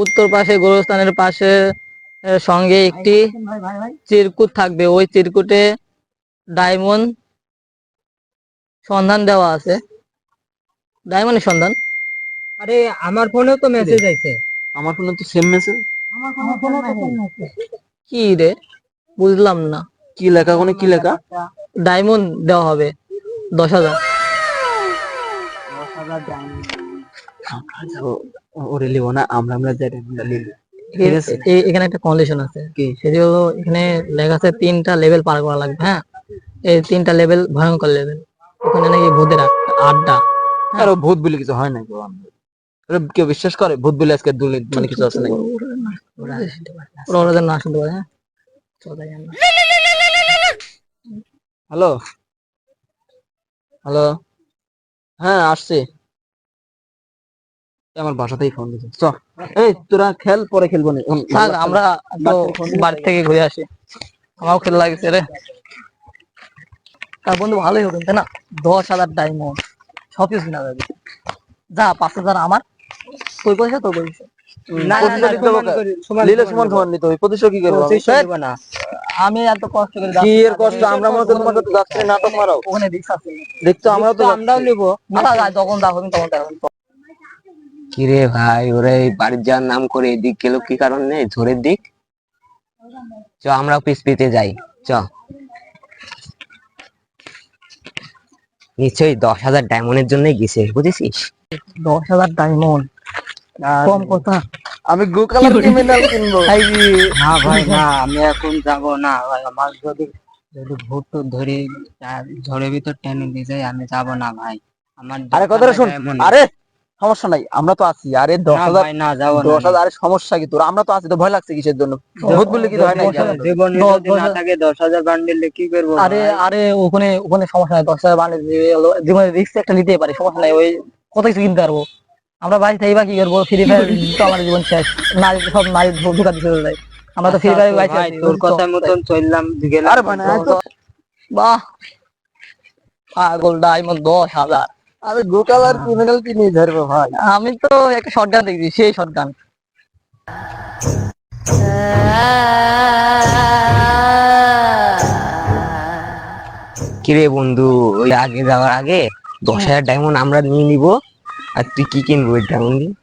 উত্তর পাশে গোরস্থানের পাশে সঙ্গে একটি চিরকুট থাকবে, ওই চিরকুটে ডায়মন্ড সন্ধান দেওয়া আছে। ডায়মন্ডের সন্ধান। আরে আমার ফোনেও তো মেসেজ আইছে। আমার ফোনে তো সেম মেসেজ। কি রে বুঝলাম না। কি লেখা? কোনে কি লেখা? ডায়মন্ড দেওয়া হবে 10,000। ওরে লিবো না, আমরা যাই লিবো। এখানে একটা কন্ডিশন আছে, সেটি হলো এখানে লেখা আছে 3টা লেভেল পার করা লাগবে। হ্যাঁ, এই 3টা লেভেল ভয়ঙ্কর লেভেল। ওখানে নাকি ভূতের আড্ডা। আর ভূত বলে কিছু হয় না, কেউ বিশ্বাস করে ভূত বলে আজকে মানে কিছু আছে নাকি? ওরা না শুনতে পারে। হ্যাঁ, হ্যালো হ্যালো, হ্যাঁ আসছে। আমার বাসাতেই ফোন দিচ্ছে। চ এই তোরা খেল, পরে খেলবো না। আমরা বাড়ি থেকে ঘুরে আসি, আমারও খেলা লাগছে রে। তার বন্ধু ভালোই হবেন তাই না? 10,000 ডায়মন্ড সব কিছু কিনা যাবে। যা 5,000 আমার, তোর পয়সা তোর পয়সা। আমি এত কষ্ট করে কি এর কষ্ট? আমরা মনে হয় তোমাকে নাটক মারাও। ওখানে রিক্স আছে, দেখতো আমরাও নেবো। তখন যা হবেন তখন দেখবেন। কিরে ভাই, ওরা এই বাড়ির যাওয়ার নাম করে এদিক গেল, কি কারণ নেই? ঝোরের দিক চ, আমরা পিছপিতে যাই। চ, নিশ্চয়ই 10,000 ডায়মন্ডের জন্যই গেছে, বুঝেছিস? 10,000 ডায়মন্ড কম কথা। আমি গো কালার ক্রিমিনাল কিনবো। না ভাই না, আমি এখন যাব না ভাই। আমার যদি ভূত ধরে ঝড়ের ভিতর টেনে নিয়ে যায়, আমি যাব না ভাই। আমার আরে কথাটা শুন। আরে সমস্যা নাই, আমরা তো আছি। আরে 10,000 না, যাবো না। 10,000 আরে সমস্যা কি তোর? আমরা তো আছি, তো ভয় লাগছে কিসের জন্য? ভূত বলে কি হয় না? জীবন যদি না থাকে 10,000 বান্ডেলে কি করবো? আরে ওখানে ওখানে সমস্যা নাই। 10,000 বান্ডেল জীবনে রিস্ক একটা নিতেই পারি, সমস্যা নাই। ওই কত কিছু কিনতে পারবো আমরা। বাড়ি থেকে বা কি করবো? ফ্রি ফায়ার তো আমাদের জীবন শেষ। নারী সব নারী ঢোকা দিতে যায়। আমরা তো ফ্রি ফায়ার বাইছে আছি। তোর কথা মতন চললাম গেলাম। আরে ভাই না তো, বাহ পাগল ডায়মন্ড 10,000। আরে গো কালার ক্রিমিনাল কি নিয়ে ধরবো ভাই? আমি তো একটা শটগান দেখছি, সেই শটগান। কিরে বন্ধু, ওই আগে যাওয়ার আগে 10,000 ডায়মন্ড আমরা নিয়ে নিব। আর তুই কি কিনবো ওই ডায়মন্ড দিয়ে?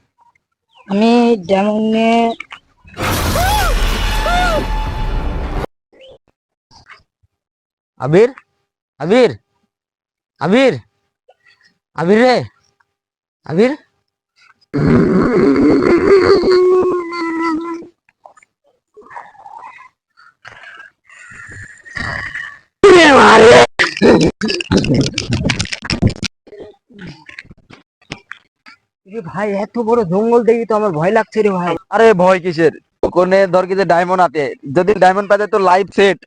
আমি ডায়মন্ডে আবির আবির আবির আবির রে, আবির। ভাই এত বড় জঙ্গল দেখি তো আমার ভয় লাগছে রে ভাই। আরে ভয় কিসের? ওখানে ধর কি যে ডায়মন্ড আছে, যদি ডায়মন্ড পাই তো লাইফ সেট।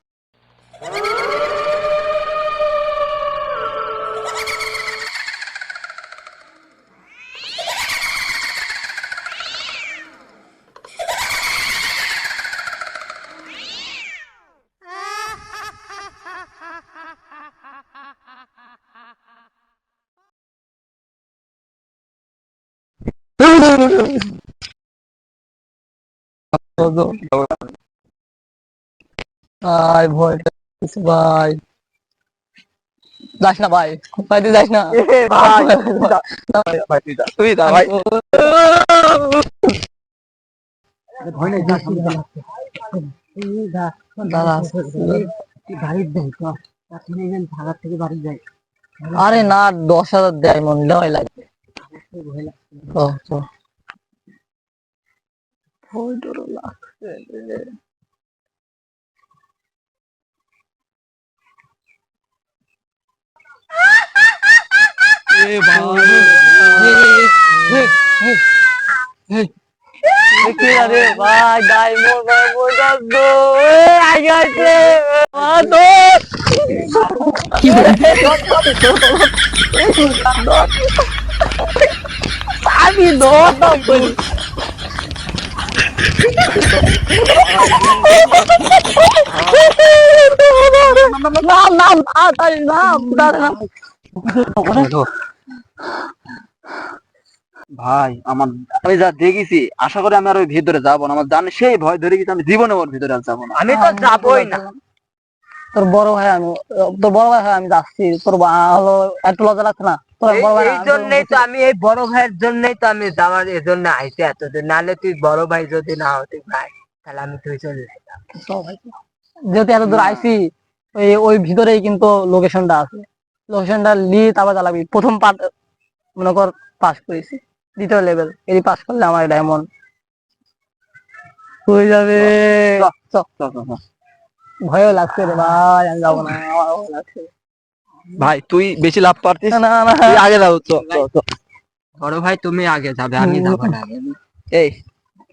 ভাই ভয় লাগছে ভাই। যাস না ভাই, ভাই তুই যাস না ভাই। তুই যা ভাই। ভয় নেই, যা সামনে যা। বাড়ির যাই তো, ঢাকা থেকে বাড়ি যাই। আরে না, 10,000 ডায়মন্ড দেওয়াই লাগবে। ভয় ডর লাগছে রে। এ ভাই দেখি না রে ভাই, ডায়মন্ড ভাই পর্যন্ত আগে আছে আমি দৌড়াতাম করি। নাম নাম তাড়াতাড়ি নাম নাম। ভাই আমার, আমি যা দেখেছি আশা করি আমি আর ওই ভিতরে যাবো না। আমার জানি সেই ভয় ধরে গেছে, আমি জীবনে ওর ভিতরে আর যাবো না। আমি তো যাবোই না। তোর বড় ভাই আমি, তোর বড় ভাই হয় আমি যাচ্ছি। তোর হলো এত লজ্জা লাগছে না? তোর বড় ভাই এই জন্যই তো আমি, এই বড় ভাইয়ের জন্যই তো আমি যাওয়ার এই জন্য আইছি এতদিন। নাহলে তুই বড় ভাই যদি না হতি ভাই, তাহলে আমি তুই চলে যেতাম। যেহেতু এত দূর আইছি, ওই ওই ভিতরেই কিন্তু লোকেশনটা আছে। লোকেশনটা নিয়ে তারপর চালাবি। প্রথম পার্ট মনে কর পাস করেছি, দ্বিতীয় লেভেল এই পাস করলে আমার ডায়মন্ড হয়ে যাবে। ভয়ও লাগছে রে ভাই, আমি যাবো না, আমার ভয় লাগছে। ভাই তুই বেশি লাভ পারতিস, না না তুই আগে যাও। বড় ভাই তুমি আগে যাবে, আমি যাবো না। এই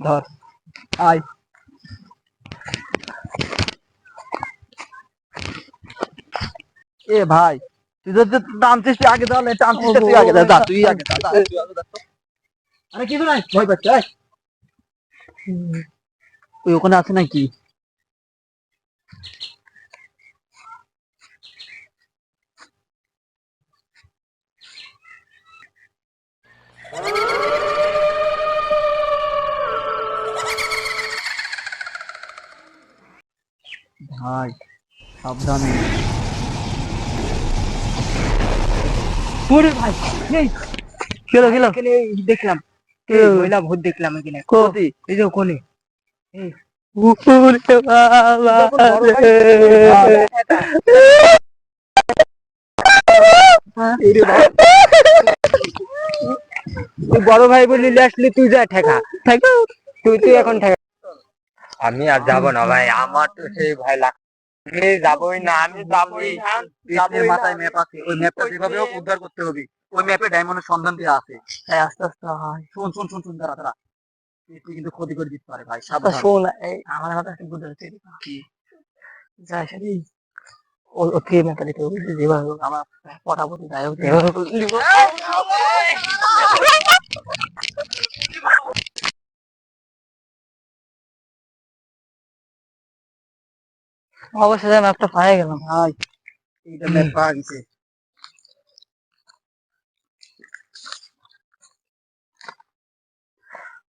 ধর, আয়। এ ভাই তুই যদি টানছিস তুই আগে যাও, টানছিস তুই আগে যা, তুই আগে যা। আরে কিছু নাই, ভয় পাচ্ছে। ওই ওখানে আছে নাকি? ভাই সাবধানে। ভাই খেলো খেলো এখানে দেখলাম, মহিলা ভূত দেখলাম এখানে। কোথায়? এই যে ওখানে। উপরে বাবা তুই বড় ভাই বলি আসলি, তুই যা ঠেকা। তুই তুই এখন ঠেকা। আমি আর যাবো না ভাই, আমার তো সেই ভয় লাগছে। আমি যাবোই না, আমি যাবোই না। পিঠের মাথায় ম্যাপ আছে, ওই ম্যাপটা যেভাবে হোক উদ্ধার করতে হবে। ওই ম্যাপে ডায়মন্ডের সন্ধান দেওয়া আছে। আস্তে আস্তে হয়। শুন শুন শুন শুন, দাঁড়া দাঁড়া, তুই কিন্তু ক্ষতি করে দিতে পারে ভাই, তা সাবধান। শোন, এই আমার মাথায় একটা বুদ্ধি হচ্ছে। কি? যাই সারি ও থেকে মেটা দিতে হবে, যেভাবে হোক আমার পটাপটি যাই হোক যেভাবে হোক লিখবো। অবশ্যই আমি একটা পায়ে গেলাম ভাই এইটা ম্যাপ পাওয়া গেছে।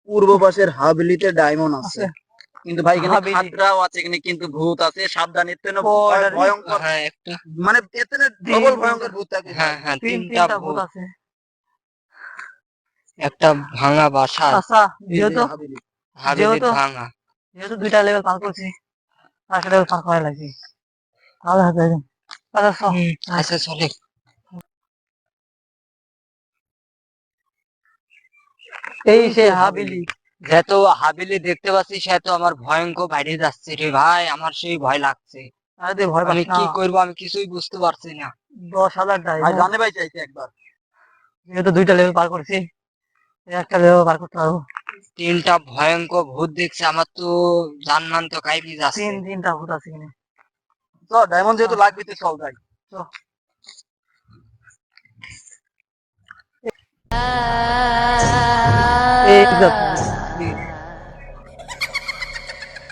পূর্ব পাশের হাভেলিতে ডায়মন্ড আছে, কিন্তু ভাই এখানে হাভেলি। খাতরাও আছে, এখানে কিন্তু ভূত আছে, সাবধান। এর থেকে Border- ভয়ঙ্কর, হ্যাঁ একটা, মানে এর থেকে ডবল ভয়ঙ্কর ভূত থাকে। হ্যাঁ হ্যাঁ, তিনটা তিনটা ভূত ভূত। আছে। একটা ভাঙা বাসা, আচ্ছা এই যে যেহেতু হাভেলি। হাভেলি যেহেতু- ভাঙা। যেহেতু দুইটা লেভেল পার করছি, একটা লেভেল পার করা লাগবে, তাহলে হবে। আচ্ছা চল। আচ্ছা চলে। এই সে হাবিলি। যেহেতু হাবিলি দেখতে পাচ্ছি, সে তো আমার ভয়ঙ্কর বাইরে যাচ্ছে রে ভাই, আমার সেই ভয় লাগছে। আরে তুই ভয় পাস আমি না, কি করবো, আমি কিছুই বুঝতে পারছি না। 10,000 ভাই ডায়মন্ড। জানে ভাই চাইছে একবার। যেহেতু দুইটা লেভেল পার করছি, একটা লেভেল পার করতে পারবো। তিনটা ভয়ঙ্কর ভূত দেখছে, আমার তো জানমান তো কাইপি যাচ্ছে। তিনটা ভূত আছে কিনে। তো ডায়মন্ড যেহেতু লাগবে তো চল যাই। এই যা।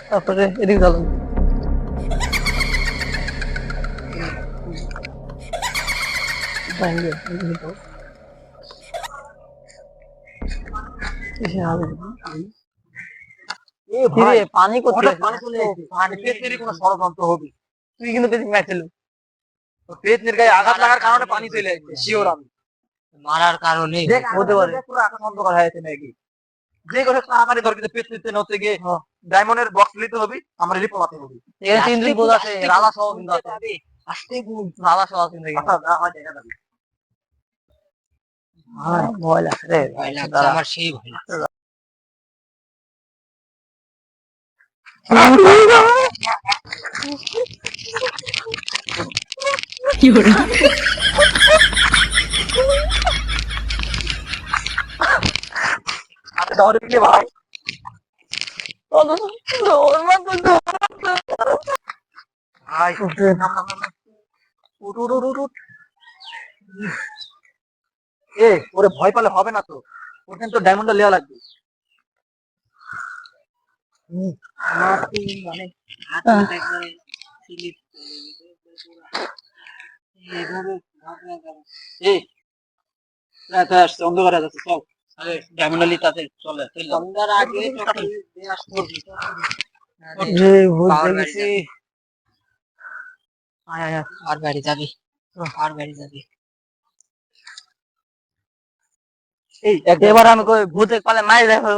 তারপরে এদিকে চলো। বাইরে, এদিকে যাও। এসে হাবিলি। এ কি ভাই রে, পানি করতে হঠাৎ পানি চলে আসছে, পেতনির কোনো ষড়যন্ত্র হবে। তুই কিন্তু বেশি ম্যাচ খেলো। পেতনির গায়ে আঘাত লাগার কারণে পানি চলে আসছে, শিওর আমি। মারার কারণে দেখ হতে পারে। পুরো আকাশ অন্ধকার হয়ে আছে নাকি। যে করে তাড়াতাড়ি ধর, কিন্তু পেতনিতে হচ্ছে গিয়ে হ্যাঁ। ডায়মন্ডের বক্স নিতে হবে, আমরা রিপোর্ট হবে। এখানে তিনজন ভূত আছে, রাধা সহ কিন্তু আছে। আস্তে গুণ। রাধা সহ আছে কিন্তু এখানে। আচ্ছা যা হয় দেখা যাবে। ভয় লাগছে রে। ভয় লাগছে, দাঁড়া। আমার সেই ভয় লাগছে। আচ্ছা ধরে দিলে ভাই। ভাই এ ওরে ভয় পেলে হবে না তো, ওর কিন্তু ডায়মন্ডটা লেওয়া লাগবে। মানে এই রাত আসছে, অন্ধকার যাচ্ছে, চল আরে ডায়মন্ড লিতে আছে, চলে সন্ধ্যার আগে বুঝতে পাওয়ার গেছি। গাড়ি আয় আয় আয়। আর গাড়ি যাবি আর গাড়ি যাবি এই এবার আমি কই ভূতে পালে মারি দেখো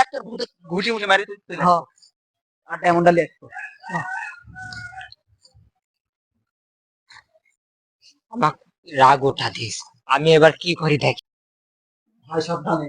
একটা ভূতে ঘুষি মুখে মারি তুই চলে হ্যাঁ। আসবো। আর ডায়মন্ডটা লিয়ে আসবো। আমাক রাগ ওঠা দিস, আমি এবার কি করি দেখি। ভাই সাবধানে।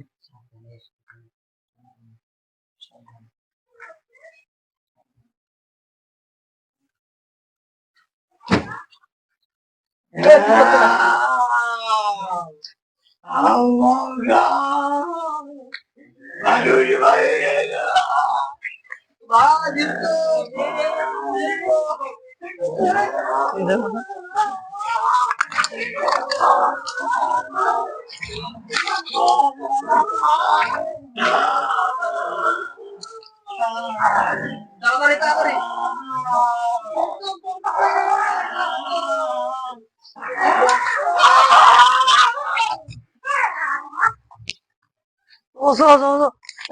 ও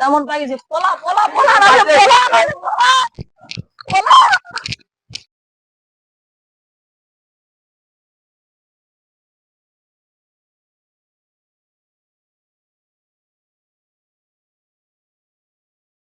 এমন পাই গেছে, পলা পলা পলা না, পলা